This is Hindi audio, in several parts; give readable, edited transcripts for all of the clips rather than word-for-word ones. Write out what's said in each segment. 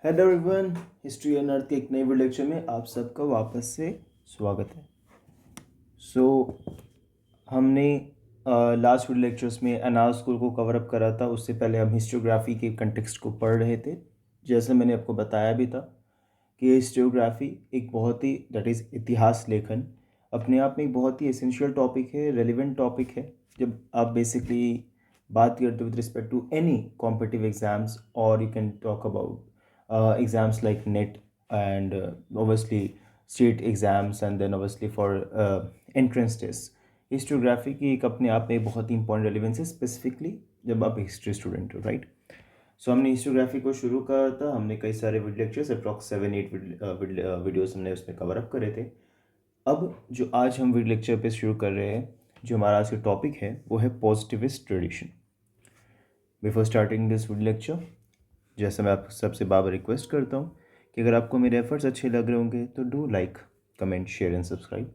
Hello everyone, history and earth के एक नए वीडियो लेक्चर में आप सबका वापस से स्वागत है। हमने लास्ट वीडियो लेक्चर्स में अनाज स्कूल को कवर अप करा था। उससे पहले हम हिस्टोग्राफी के कंटेक्स्ट को पढ़ रहे थे। जैसे मैंने आपको बताया भी था कि हिस्टोग्राफी एक बहुत ही दैट इज़ इतिहास लेखन अपने आप में एक बहुत ही एसेंशियल टॉपिक है, रेलिवेंट टॉपिक है। जब आप बेसिकली बात करते हो with respect to any competitive exams, और you can talk about exams like NET and obviously state exams, and then obviously for entrance tests. Historiography की एक अपने आप में बहुत ही इंपॉर्टेंट रेलिवेंस है, स्पेसिफिकली जब आप हिस्ट्री स्टूडेंट हो, राइट। सो हमने हिस्टोग्राफी को शुरू करा था। हमने कई सारे वीडियो लेक्चर्स अप्रॉक्स 7-8 वीडियोस हमने उसमें कवर अप करे थे। अब जो आज हम वीडियो लेक्चर पे शुरू कर रहे हैं, जो हमारा आज का टॉपिक है वो है positivist tradition. Before starting this video lecture, जैसा मैं आप सबसे बार रिक्वेस्ट करता हूँ कि अगर आपको मेरे एफर्ट्स अच्छे लग रहे होंगे तो do like, comment, share and subscribe.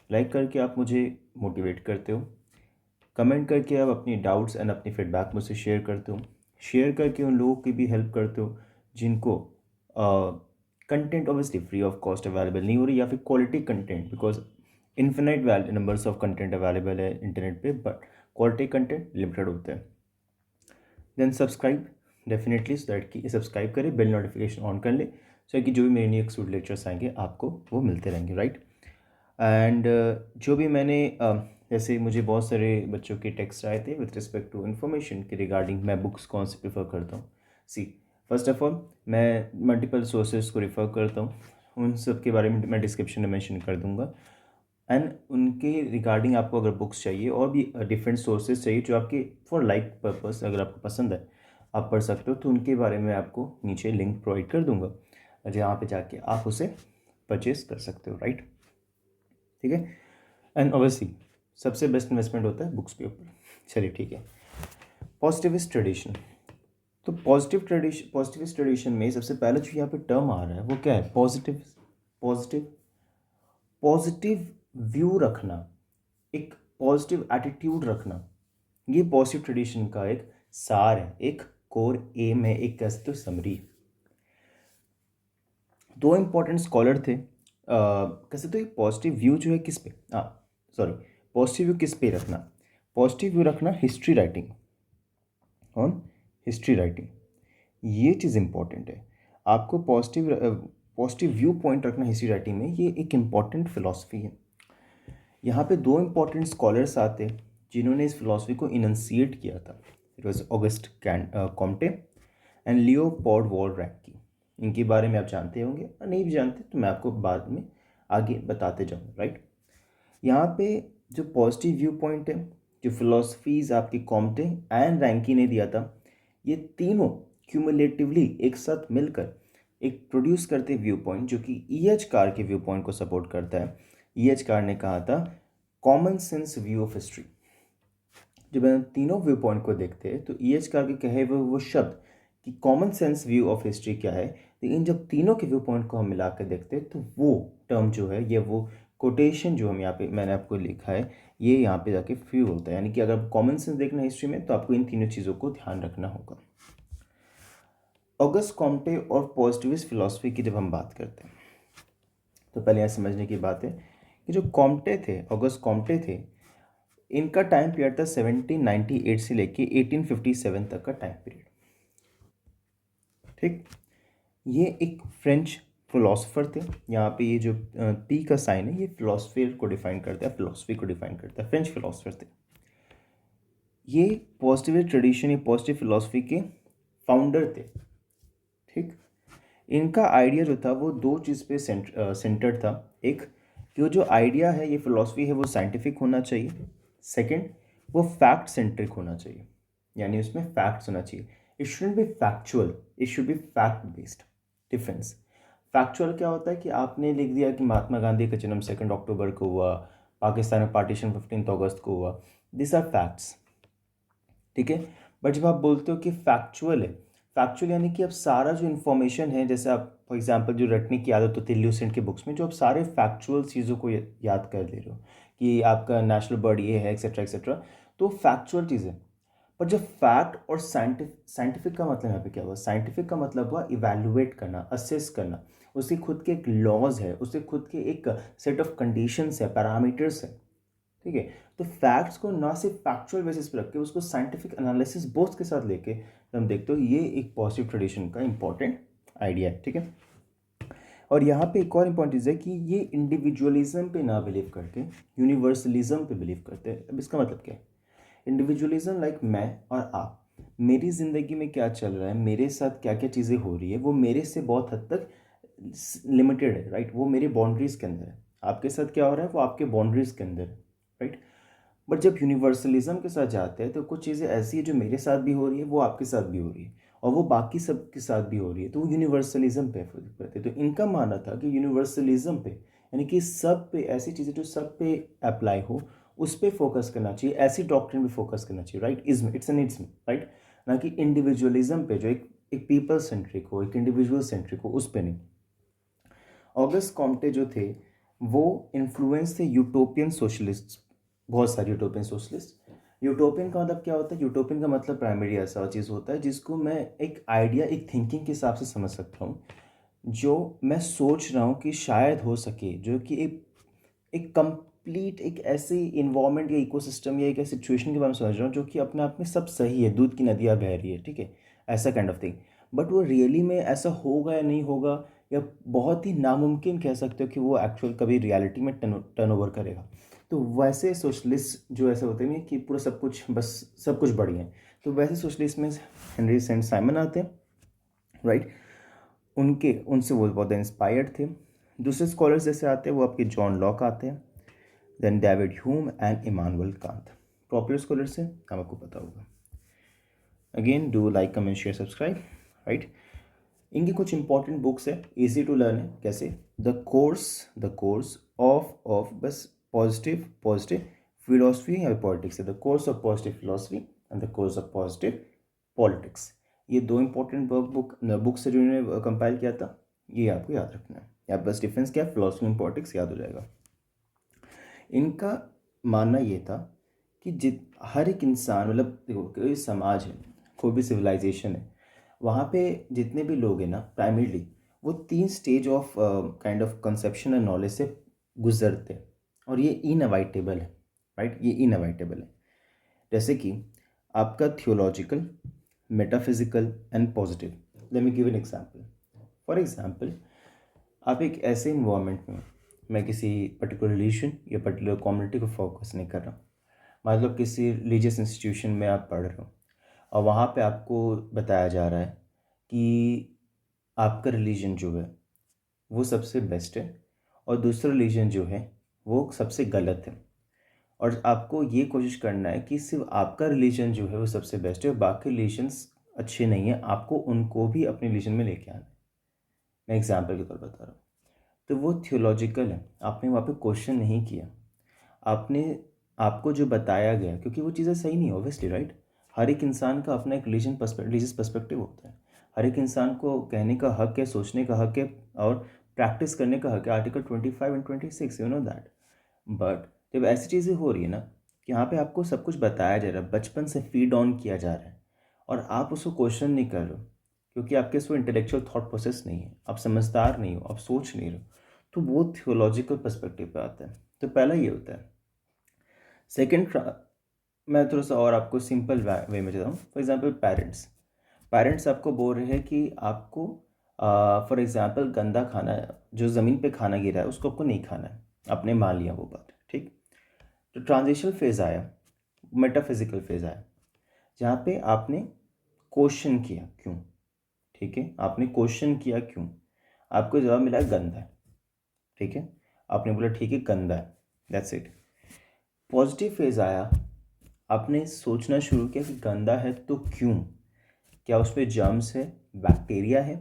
Like करके आप मुझे मोटिवेट करते हो, कमेंट करके आप अपनी डाउट्स एंड अपनी फीडबैक मुझसे शेयर करते हो, शेयर करके उन लोगों की भी हेल्प करते हो जिनको content obviously free of cost available नहीं हो रही, या फिर quality content, because infinite numbers of content available है इंटरनेट पे, बट क्वालिटी कंटेंट लिमिटेड होता है। Then subscribe definitely, so that कि सब्सक्राइब करें, बेल नोटिफिकेशन ऑन कर ले, सो कि जो भी मेरे नेक्स्ट लेक्चर्स आएंगे आपको वो मिलते रहेंगे, राइट। एंड जो भी मैंने जैसे मुझे बहुत सारे बच्चों के टेक्स्ट आए थे विथ रिस्पेक्ट टू इन्फॉर्मेशन के रिगार्डिंग मैं बुक्स कौन से प्रेफर करता हूँ। सी, फर्स्ट ऑफ ऑल मैं मल्टीपल सोर्सेज को रेफ़र करता हूँ, उन सब के बारे में मैं डिस्क्रिप्शन में मेंशन कर दूँगा। एंड उनके रिगार्डिंग आपको अगर बुक्स चाहिए और भी डिफरेंट सोर्सेज चाहिए जो आपके फॉर लाइक पर्पस अगर आपको पसंद है आप पढ़ सकते हो, तो उनके बारे में आपको नीचे लिंक प्रोवाइड कर दूंगा जहाँ पे जाके आप उसे परचेज कर सकते हो, राइट। ठीक है। एंड ऑब्वियसली सबसे बेस्ट इन्वेस्टमेंट होता है बुक्स के ऊपर। चलिए ठीक है। Positivist tradition. तो पॉजिटिविस्ट ट्रेडिशन में सबसे पहले जो यहाँ पे टर्म आ रहा है वो क्या है? पॉजिटिव पॉजिटिव पॉजिटिव व्यू रखना, एक पॉजिटिव एटीट्यूड रखना, ये पॉजिटिव ट्रेडिशन का एक सार है, एक कोर एम है, एक कह सकते हो समरी। दो इंपॉर्टेंट स्कॉलर थे, कह सकते हो पॉजिटिव व्यू जो है किस पे, पॉजिटिव व्यू किस पे रखना? पॉजिटिव व्यू रखना history writing, on history writing, ये चीज़ इंपॉर्टेंट है। आपको पॉजिटिव व्यू पॉइंट रखना हिस्ट्री राइटिंग में, ये एक इम्पॉर्टेंट फिलॉसफी है। यहाँ पे दो इंपॉर्टेंट स्कॉलर्स आते जिन्होंने इस फिलॉसफी को इनंसिएट किया था। It was August Comte and Leopold von Ranke. इनके बारे में आप जानते होंगे, और नहीं भी जानते तो मैं आपको बाद में आगे बताते जाऊँगा, राइट। यहाँ पे जो पॉजिटिव व्यू पॉइंट है, जो फिलॉसफीज़ आपकी कॉम्टे एंड रैंकी ने दिया था, ये तीनों क्यूमुलेटिवली एक साथ मिलकर एक प्रोड्यूस करते व्यू पॉइंट जो कि EH कार के व्यू पॉइंट को सपोर्ट करता है। EH कार ने कहा था common sense view of history. जब हम तीनों व्यू पॉइंट को देखते हैं तो EH कार के कहे हुए वो शब्द कि common sense view of history क्या है, लेकिन जब तीनों के व्यू पॉइंट को हम मिला कर देखते हैं तो वो टर्म जो है, ये वो कोटेशन जो हम यहाँ पे मैंने आपको लिखा है, ये यहाँ पे जाके फ्यू होता है। यानी कि अगर कॉमन सेंस देखना हिस्ट्री में तो आपको इन तीनों चीज़ों को ध्यान रखना होगा। ऑगस्ट कॉम्टे और पॉजिटिविस्ट फिलॉसफी की जब हम बात करते हैं तो पहले यहाँ समझने की बात है कि जो कॉम्टे थे, ऑगस्ट कॉम्टे थे, इनका टाइम पीरियड था 1798 से लेके 1857 तक का टाइम पीरियड। ठीक, ये एक फ्रेंच फिलोसोफर थे। यहाँ पे ये जो पी का साइन है ये फिलोसफर को डिफाइन करता है, फिलोसफी को डिफाइन करता है। फ्रेंच फिलोसोफर थे ये, पॉजिटिव ट्रेडिशन, ये पॉजिटिव फिलोसफी के फाउंडर थे। ठीक, इनका आइडिया जो था वो दो चीज़ पे सेंटर्ड था। एक, कि जो आइडिया है, ये फिलोसफी है, वो साइंटिफिक होना चाहिए। सेकंड, वो फैक्ट सेंट्रिक होना चाहिए, यानी उसमें फैक्ट्स होना चाहिए। It should be factual, it should be fact based. Difference, factual क्या होता है कि आपने लिख दिया कि महात्मा गांधी का जन्म 2 अक्टूबर को हुआ, पाकिस्तान में पार्टीशन 15 अगस्त को हुआ, दिस आर फैक्ट्स। ठीक है। बट जब आप बोलते हो कि फैक्चुअल है, फैक्चुअल यानी कि अब सारा जो इन्फॉर्मेशन है, जैसे आप फॉर एग्जांपल जो रटने की आदत होती है ल्यूसेंट के बुक्स में, जो आप सारे फैक्चुअल चीज़ों को याद कर ले रहे हो कि आपका नेशनल बर्ड ये है, एक्सेट्रा एक्सेट्रा, तो फैक्चुअल चीज़ है। पर जब फैक्ट और साइंटिफिक का मतलब यहाँ पे क्या हुआ, साइंटिफिक का मतलब हुआ इवैल्यूएट करना, असेस करना, उसके खुद के एक लॉज है, उसके खुद के एक सेट ऑफ कंडीशंस है, पैरामीटर्स है, ठीक है। तो फैक्ट्स को ना सिर्फ फैक्चुअल बेसिस पे रख के उसको साइंटिफिक एनालिसिस बोथ के साथ लेके हम देखते हो, ये एक पॉजिटिव ट्रेडिशन का इंपॉर्टेंट आइडिया है, ठीक है। और यहाँ पे एक और इम्पॉर्टेंट चीज़ है कि ये इंडिविजुअलिज्म पे ना बिलीव करके यूनिवर्सलिज्म पे बिलीव करते हैं। अब इसका मतलब क्या है? इंडिविजुअलिज्म लाइक मैं और आप, मेरी ज़िंदगी में क्या चल रहा है, मेरे साथ क्या क्या चीज़ें हो रही है, वो मेरे से बहुत हद तक लिमिटेड है, राइट। वो मेरी बाउंड्रीज़ के अंदर है। आपके साथ क्या हो रहा है वो आपके बाउंड्रीज़ के अंदर है, राइट। बट जब यूनिवर्सलिज्म के साथ जाते हैं तो कुछ चीज़ें ऐसी है जो मेरे साथ भी हो रही है, वो आपके साथ भी हो रही है, और वो बाकी सब के साथ भी हो रही है, तो वो यूनिवर्सलिज्म पे करते। तो इनका मानना था कि यूनिवर्सलिज्म पे, यानी कि सब पे, ऐसी चीज़ें जो सब पे अप्लाई हो, उस पर फोकस करना चाहिए, ऐसी डॉक्ट्रिन पे फोकस करना चाहिए, right. Ism, it's an ism, right. ना कि इंडिविजुअलिज्म पे जो एक एक पीपल सेंट्रिक हो, एक इंडिविजुअल सेंट्रिक हो, उस पर नहीं। ऑगस्ट कॉम्टे जो थे वो इन्फ्लुएंस थे यूटोपियन सोशलिस्ट, बहुत सारे यूटोपियन सोशलिस्ट। यूटोपियन का मतलब क्या होता है? यूटोपियन का मतलब प्राइमरी ऐसा चीज़ होता है जिसको मैं एक आइडिया, एक थिंकिंग के हिसाब से समझ सकता हूँ, जो मैं सोच रहा हूँ कि शायद हो सके, जो कि एक एक कंप्लीट एक ऐसे इन्वायरमेंट या इकोसिस्टम या एक ऐसी सिचुएशन के बारे में समझ रहा हूँ जो कि अपने आप में सब सही है, दूध की नदियाँ बह रही है, ठीक है, ऐसा काइंड ऑफ थिंग। बट वो रियली में ऐसा होगा या नहीं होगा, या बहुत ही नामुमकिन कह सकते हो कि वो एक्चुअल कभी रियलिटी में टर्न ओवर करेगा। तो वैसे सोशलिस्ट जो ऐसे होते हैं कि पूरा सब कुछ, बस सब कुछ बढ़िया है, तो वैसे सोशलिस्ट में हेनरी सेंट साइमन आते हैं, राइट। उनसे वो बहुत इंस्पायर्ड थे। दूसरे स्कॉलर्स जैसे आते हैं वो आपके जॉन लॉक आते हैं, then David Hume and Immanuel Kant. Popular scholars हैं, आपको पता होगा। Again do like, comment, share, subscribe, right. इनकी कुछ इंपॉर्टेंट बुक्स है, इजी टू लर्न है। कैसे? द कोर्स ऑफ बस पॉजिटिव फिलोसफी या पॉलिटिक्स है, the course of positive philosophy and the course of positive politics. ये दो इंपॉर्टेंट बुक्स है जो इन्होंने कंपाइल किया था, ये आपको याद रखना है। या बस डिफरेंस क्या है, फिलोसफी एंड पॉलिटिक्स याद हो जाएगा। इनका मानना ये था कि हर एक इंसान, मतलब देखो कोई समाज है, कोई भी सिविलाइजेशन है, वहाँ पे जितने भी लोग हैं ना, प्राइमरीली वो 3 stage of kind of conception and knowledge से गुजरते हैं, और ये इनअवॉइडेबल है, राइट। ये इनअवॉइडेबल है। जैसे कि आपका theological, metaphysical and positive. Let me give an example. For example, आप एक ऐसे इन्वायरमेंट में, मैं किसी पर्टिकुलर रिलीजन या पर्टिकुलर कम्युनिटी को फोकस नहीं कर रहा, मतलब किसी रिलीजियस इंस्टीट्यूशन में आप पढ़ रहे हो, और वहाँ पे आपको बताया जा रहा है कि आपका रिलीजन जो है वो सबसे बेस्ट है, और दूसरा रिलीजन जो है वो सबसे गलत है, और आपको ये कोशिश करना है कि सिर्फ आपका रिलीजन जो है वो सबसे बेस्ट है और बाकी रिलीजन्स अच्छे नहीं हैं, आपको उनको भी अपने रिलीजन में लेके आना है। मैं एग्जाम्पल के तौर पर बता रहा हूँ। तो वो थियोलॉजिकल है, आपने वहाँ पे क्वेश्चन नहीं किया, आपने, आपको जो बताया गया, क्योंकि वो चीज़ें सही नहीं, ऑब्वियसली, राइट। हर एक इंसान का अपना एक रिलीजियस पर्सपेक्टिव होता है, हर एक इंसान को कहने का हक है, सोचने का हक है, और प्रैक्टिस करने का हक है, article 25 and 26, you know that. But जब ऐसी चीज़ें हो रही है ना कि यहाँ पे आपको सब कुछ बताया जा रहा है, बचपन से फीड ऑन किया जा रहा है, और आप उसको क्वेश्चन नहीं कर रहे हो, क्योंकि आपके वो इंटेलेक्चुअल थॉट प्रोसेस नहीं है, आप समझदार नहीं हो, आप सोच नहीं रहे हो, तो वो थियोलॉजिकल पर्सपेक्टिव पे आता है। तो पहला ये होता है। सेकेंड, मैं थोड़ा सा और आपको सिंपल वे में बताऊँ। फॉर एग्जांपल, पेरेंट्स आपको बोल रहे हैं कि आपको फॉर एग्जांपल गंदा खाना, जो ज़मीन पे खाना गिरा है उसको आपको नहीं खाना है, आपने मान लिया वो बात, ठीक। तो ट्रांजिशन फेज़ आया, मेटाफिजिकल फेज़ आया, जहाँ पे आपने क्वेश्चन किया क्यों, ठीक है, आपने क्वेश्चन किया क्यों, आपको जवाब मिला गंदा है, ठीक है, आपने बोला ठीक है गंदा है, दैट्स इट। पॉजिटिव फेज़ आया, आपने सोचना शुरू किया कि गंदा है तो क्यों, क्या उस पर जर्म्स है, बैक्टीरिया है,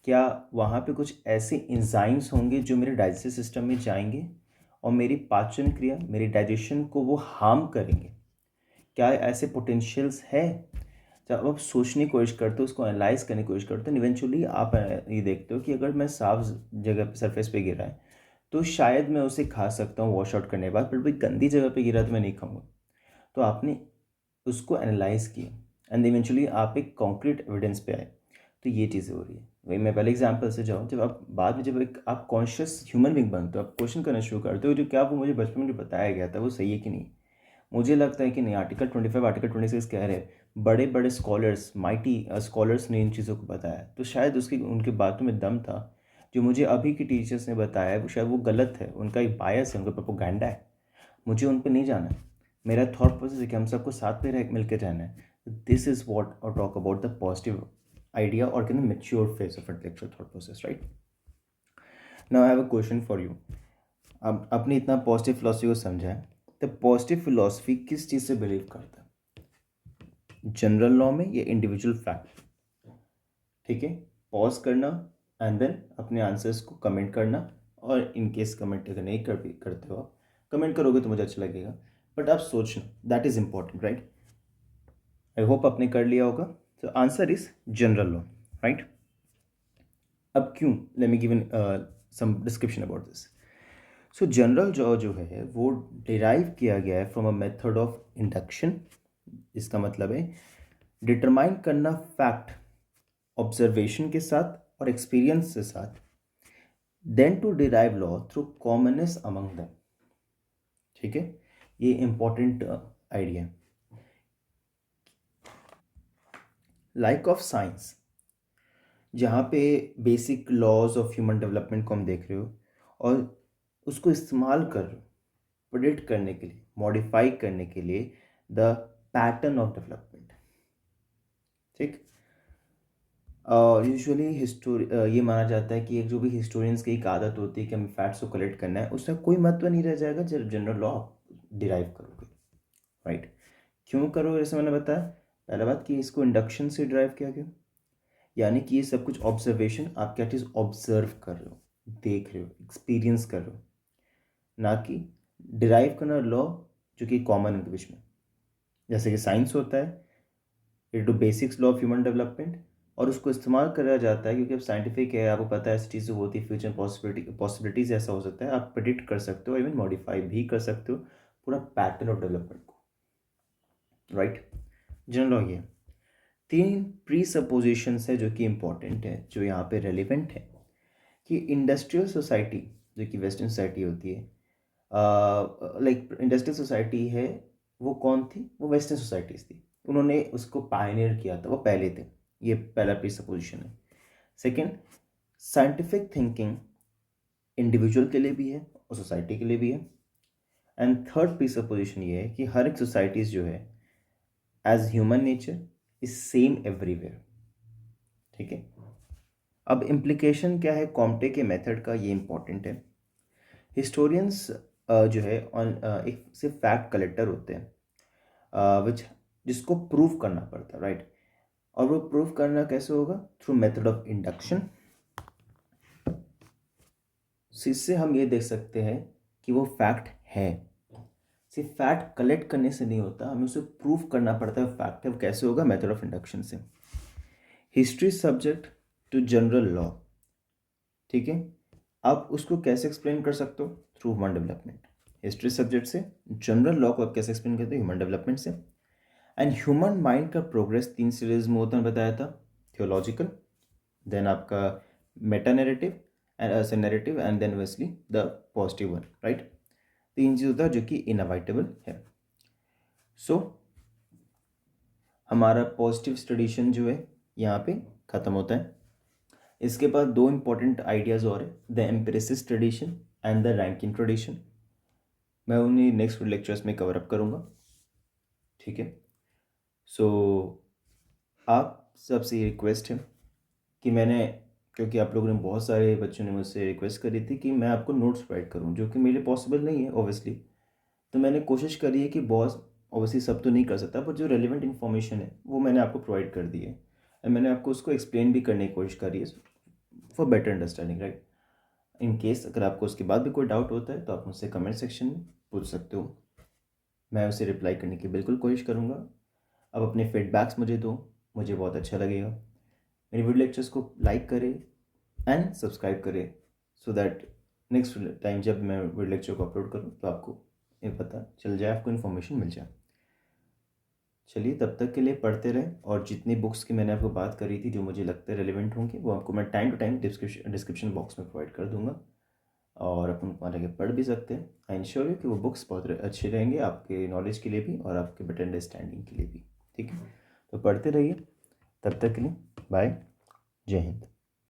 क्या वहाँ पे कुछ ऐसे एंजाइम्स होंगे जो मेरे डाइजेस्टिव सिस्टम में जाएंगे और मेरी पाचन क्रिया, मेरी डाइजेशन को वो हार्म करेंगे, क्या ऐसे पोटेंशियल्स है। जब आप सोचने की कोशिश करते हो, उसको एनालाइज करने की कोशिश करते हो, इवेंचुअली आप ये देखते हो कि अगर मैं साफ जगह पे, सरफेस पे गिरा है, तो शायद मैं उसे खा सकता हूँ वॉश आउट करने के बाद, पर भाई गंदी जगह पे गिरा तो मैं नहीं खाऊंगा। तो आपने उसको एनालाइज किया एंड इवेंचुअली आप एक कॉन्क्रीट एविडेंस पे आए। तो ये चीज़ें हो रही है। वही मैं पहले एग्जांपल से जाऊँ, जब आप बाद में जब एक आप कॉन्शियस ह्यूमन बीइंग बनते हो, आप क्वेश्चन करना शुरू करते हो जो क्या वो मुझे बचपन में जो बताया गया था वो सही है कि नहीं। मुझे लगता है कि नहीं, आर्टिकल 25 आर्टिकल 26 कह रहे हैं बड़े बड़े स्कॉलर्स, माइटी स्कॉलर्स ने इन चीज़ों को बताया, तो शायद उसकी उनकी बातों में दम था। जो मुझे अभी के टीचर्स ने बताया है वो शायद वो गलत है, उनका एक बायस है, उनका प्रोपेगेंडा है। मुझे उन पर नहीं जाना है। मेरा थॉट प्रोसेस है कि हम सबको साथ में रह मिल के रहना है। दिस इज़ वॉट और talk about the positive idea और can mature phase of intellectual thought process, right. Now I have a question for you. अब आपने इतना पॉजिटिव फिलोसफी को समझा है, तो पॉजिटिव फिलोसफी किस चीज़ से बिलीव करता है, जनरल लॉ में या इंडिविजुअल फैक्ट? ठीक है, पॉज करना एंड देन अपने आंसर्स को कमेंट करना, और इन केस कमेंट अगर नहीं करते हो, आप कमेंट करोगे तो मुझे अच्छा लगेगा, बट आप सोचना, that is important, right. I hope आपने कर लिया होगा। तो answer is general law, right. अब क्यों, let me given some description about this. So general law जो है वो डिराइव किया गया है from a method of induction. इसका मतलब है डिटरमाइन करना फैक्ट ऑब्जर्वेशन के साथ और एक्सपीरियंस के साथ, then to derive law through commonness among them. ठीक है, ये इंपॉर्टेंट आइडिया है। लाइक ऑफ साइंस, जहाँ पे basic laws of human development को हम देख रहे हो और उसको इस्तेमाल कर रहे हो प्रेडिक्ट करने के लिए, मॉडिफाई करने के लिए द पैटर्न ऑफ डेवलपमेंट। ठीक, यूजुअली ये माना जाता है कि एक जो भी हिस्टोरियंस की एक आदत होती है कि हमें फैक्ट्स को कलेक्ट करना है, उसका कोई महत्व नहीं रह जाएगा जब जनरल लॉ डिराइव करोगे, राइट। क्यों करो, जैसे मैंने बताया पहला बात कि इसको इंडक्शन से डिराइव किया गया, यानी कि ये सब कुछ ऑब्जर्वेशन, आप क्या चीज़ ऑब्जर्व कर रहे हो, देख रहे हो, एक्सपीरियंस कर रहे हो, ना कि डिराइव करना लॉ जो कि कॉमन है उनके बीच में। जैसे कि साइंस होता है, it to basics law of human development, और उसको इस्तेमाल करा जाता है क्योंकि अब साइंटिफिक है, आपको पता है ऐसी चीज़ें होती है, फ्यूचर पॉसिबिलिटीज़ ऐसा हो सकता है, आप प्रिडिक्ट कर सकते हो, इवन मॉडिफाई भी कर सकते हो पूरा पैटर्न ऑफ डेवलपमेंट को, राइट। जनरल लॉ ये 3 प्री सपोजिशंस है जो कि इंपॉर्टेंट है, जो यहाँ पे रेलिवेंट है, कि इंडस्ट्रियल सोसाइटी जो कि वेस्टर्न सोसाइटी होती है, लाइक इंडस्ट्रियल सोसाइटी है, वो कौन थी, वो वेस्टर्न सोसाइटीज़ थी, उन्होंने उसको पायनियर किया था, वो पहले थे। ये पहला प्री सपोजिशन है। सेकेंड, साइंटिफिक थिंकिंग इंडिविजुअल के लिए भी है और सोसाइटी के लिए भी है। एंड थर्ड प्री सपोजिशन ये है कि हर एक सोसाइटीज़ जो है as human nature is same everywhere. ठीक है, अब इम्प्लीकेशन क्या है कॉम्टे के मेथड का, ये इंपॉर्टेंट है। हिस्टोरियंस जो है ऑन एक सिर्फ फैक्ट कलेक्टर होते हैं, विच जिसको प्रूव करना पड़ता है, राइट। और वो प्रूव करना कैसे होगा, थ्रू मेथड ऑफ इंडक्शन। इससे हम ये देख सकते हैं कि वो फैक्ट है। सिर्फ फैक्ट कलेक्ट करने से नहीं होता, हमें उसे प्रूव करना पड़ता है फैक्ट है। वो कैसे होगा, मेथड ऑफ इंडक्शन से। History subject to general law, ठीक है, आप उसको कैसे एक्सप्लेन कर सकते हो, through human development. History subject से जनरल लॉ को आप कैसे एक्सप्लेन करते हो, ह्यूमन डेवलपमेंट से। एंड ह्यूमन माइंड का प्रोग्रेस 3 सीरीज में होता है, बताया था। थियोलॉजिकल, देन आपका meta narrative and narrative, and then lastly the positive one, right. 3 चीज़ होता है जो कि इनअवॉइडेबल है। सो हमारा पॉजिटिव ट्रेडिशन जो है यहाँ पे ख़त्म होता है। इसके बाद 2 इंपॉर्टेंट आइडियाज़ और है, the empiricist tradition and the Rankean tradition. मैं उन्हें नेक्स्ट लेक्चर्स में कवर अप करूँगा, ठीक है। सो आप सबसे ये रिक्वेस्ट है कि मैंने, क्योंकि आप लोगों ने, बहुत सारे बच्चों ने मुझसे रिक्वेस्ट करी थी कि मैं आपको नोट्स प्रोवाइड करूँ, जो कि मेरे पॉसिबल नहीं है ऑब्वियसली। तो मैंने कोशिश करी है कि बहुत, ऑब्वियसली सब तो नहीं कर सकता, पर जो रेलिवेंट इन्फॉर्मेशन है वो मैंने आपको प्रोवाइड कर दी है, एंड मैंने आपको उसको एक्सप्लेन भी करने की कोशिश करी है for better understanding, right. In case अगर आपको उसके बाद भी कोई डाउट होता है तो आप मुझसे कमेंट सेक्शन में पूछ सकते हो, मैं उसे रिप्लाई करने की बिल्कुल कोशिश करूँगा। अब अपने फीडबैक्स मुझे दो, मुझे बहुत अच्छा लगेगा। मेरी वीडियो लेक्चर्स को लाइक करें एंड सब्सक्राइब करें, सो दैट नेक्स्ट टाइम जब मैं वीडियो लेक्चर को अपलोड करूँ तो आपको ये पता चल जाए, आपको इन्फॉर्मेशन मिल जाए। चलिए तब तक के लिए पढ़ते रहें, और जितनी बुक्स की मैंने आपको बात करी थी जो मुझे लगता है रेलिवेंट होंगी वो आपको मैं time to time description box में प्रोवाइड कर दूंगा, और अपन वहाँ जाके पढ़ भी सकते हैं। आई इंश्योर यू कि वो बुक्स बहुत अच्छे रहेंगे आपके नॉलेज के लिए भी और आपके बेटर अंडरस्टैंडिंग के लिए भी। ठीक है, तो पढ़ते रहिए। तब तक के लिए बाय। जय हिंद।